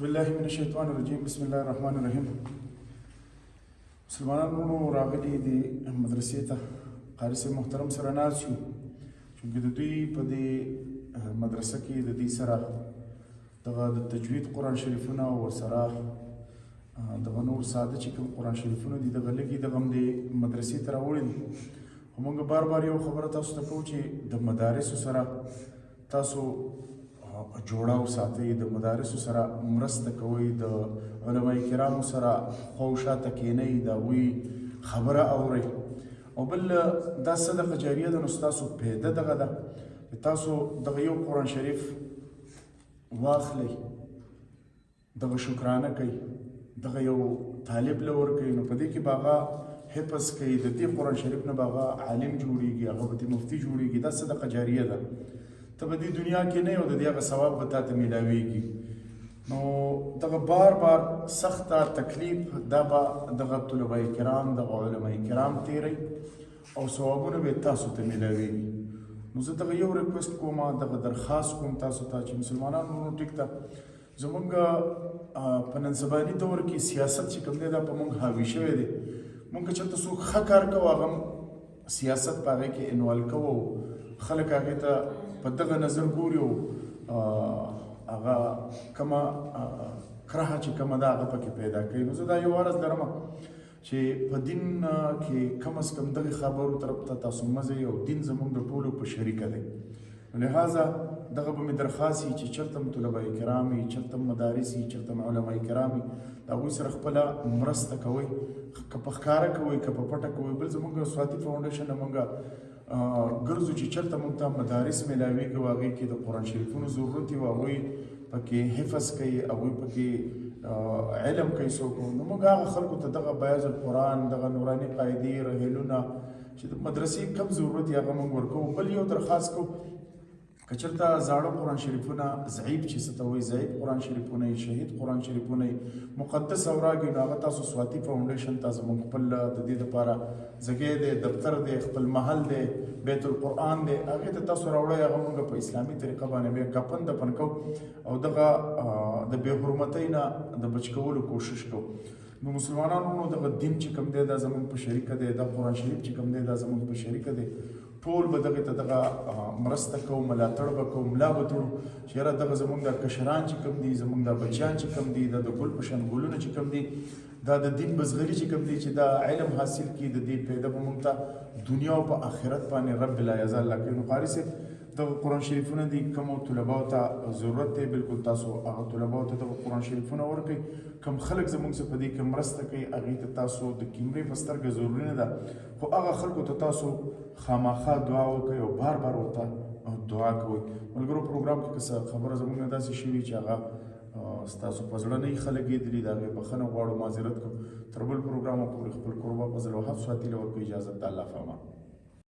بالله من الشیطان الرجیم بسم الله الرحمن الرحیم. مسلمانانو راغلي دي مدرسې ته قاري صاحب محترم سره ناست یو، چونکې د دوی په دې مدرسه کې د دې سره دغه د تجوید قرآن شریفونه او ورسره دغه نور ساده چې کوم قرآن شریفونه دي دغه لږي دغه هم د مدرسې ته راوړي دي. خو موږ بار بار یو خبره تاسو ته کوو چې د مدارسو سره تاسو جوړاو ساتئ، د مدارسو سره مرسته کوئ، د علماء کرامو سره خواوشاته کینئ، د هغوی خبره اورئ. او بل دا صدقه جاریه ده، نو ستاسو پیده دغه ده چې تاسو دغه یو قرآن شریف واخلئ، دغه شکرانه کوي، دغه یو طالب له ورکوي، نو په دې کې به هغه حفظ کوي، د دې قرآن شریف نه به هغه عالم جوړیږي، هغه به مفتي جوړیږي. دا صدقه جاریه ده، ته په دې دنیا کې نه یو د دې هغه ثواب به تا ته میلاویږي. نو دغه بار بار سخته تکلیف دا به دغه طلبه کرام دغه علماء کرام تیری او ثوابونه به تاسو ته میلاویږي. نو زه دغه یو ریکوست کوم، دغه درخواست کوم تاسو ته چې مسلمانانو ټیک ته زمونږ په نن سباني دور کې سیاست چې کوم دی دا په موږ حاوي شوی دی. موږ چېرته څوک ښه کار کوو هغه هم سیاست په هغې کې انوالو کوو، خلک هغې ته په دغه نظر ګوري او هغه کومه کرهه چې کومه ده هغه پکې پیدا کوي. نو زه دا یو عرض لرم چې په دین کې کم از کم دغه خبرو طرف ته تاسو مه ځئ، او دین زموږ د ټولو په شریکه دی. لہذا دغه به مې درخواست وي چې چېرته م طلبه کرام وي، چېرته م مدارس وي، چېرته م علما کرام وي، د هغوی سره خپله مرسته کوئ، که په ښکاره کوئ که په پټه کوئ. بل زموږ سواتي فاونډیشن نه موږ ګرځو چې چېرته موږ ته مدارس میلاویږي او هغې کې د قرآن شریفونو ضرورت وي، هغوی پکې حفظ کوي، هغوی پکې علم کوي څوک. نو موږ هغه خلکو ته دغه بیاض القرآن، دغه نوراني قاعدې، رحیلونه چې د مدرسې کم ضرورت یې هغه موږ ورکوو. بل یو درخواست کوو که چېرته زاړه قرآن شریفونه ضعیف چې څه ته وایي ضعیف قرآن شریفونه یې، شهید قرآن شریفونه یې مقدس اوراق نو هغه تاسو سواتي فاونډیشن ته زموږ خپل د دې دپاره ځګی دی، دفتر دی، خپل محل دی، بیت القرآن دی، هغې ته تاسو راوړئ. هغه موږ په اسلامي طریقه باندې بیا کفن دفن کوو او دغه د بې حرمتۍ نه د بچ کولو کوشش کوو. نو مسلمانانو دغه دین چې کوم دی دا زموږ په شریکه دی، دا قرآن شریف چې کوم دی دا زموږ په شریکه دی. ټول به دغې ته دغه مرسته کوو، ملاتړ به کوو، ملا به تړو چې یاره دغه زموږ دا کشران چې کوم دي، زموږ دا بچیان چې کوم دي، دا د ګل په شان ګلونه چې کوم دي، دا د دین بزغلي چې کوم دي، چې دا علم حاصل کړي، د دې پیدا به موږ ته دنیا او په آخرت باندې رب لا یزال الله کوي. نو قاري صاحب دغه قرآن شریفونه دي کومو طلباو ته ضرورت دی، بلکل تاسو هغه طلباو ته دغه قرآن شریفونه ورکړئ. کوم خلک زموږ څخه په دې کې مرسته کوي هغې ته تاسو د کیمرې په سترګه ضروري نه ده، خو هغه خلکو ته تاسو خامخا دعا وکړئ او بار بار ورته دعا کوئ. ملګرو پروګرام کې که څه خبره زموږ نه داسې شوي چې هغه ستاسو په زړه نه یې خلګېدلي، د هغې بښنه غواړو، معذرت کوو. تر بل پروګرامه پورې خپل کوربه فضل وهاب سواتي له ورکو اجازت د الله په امان.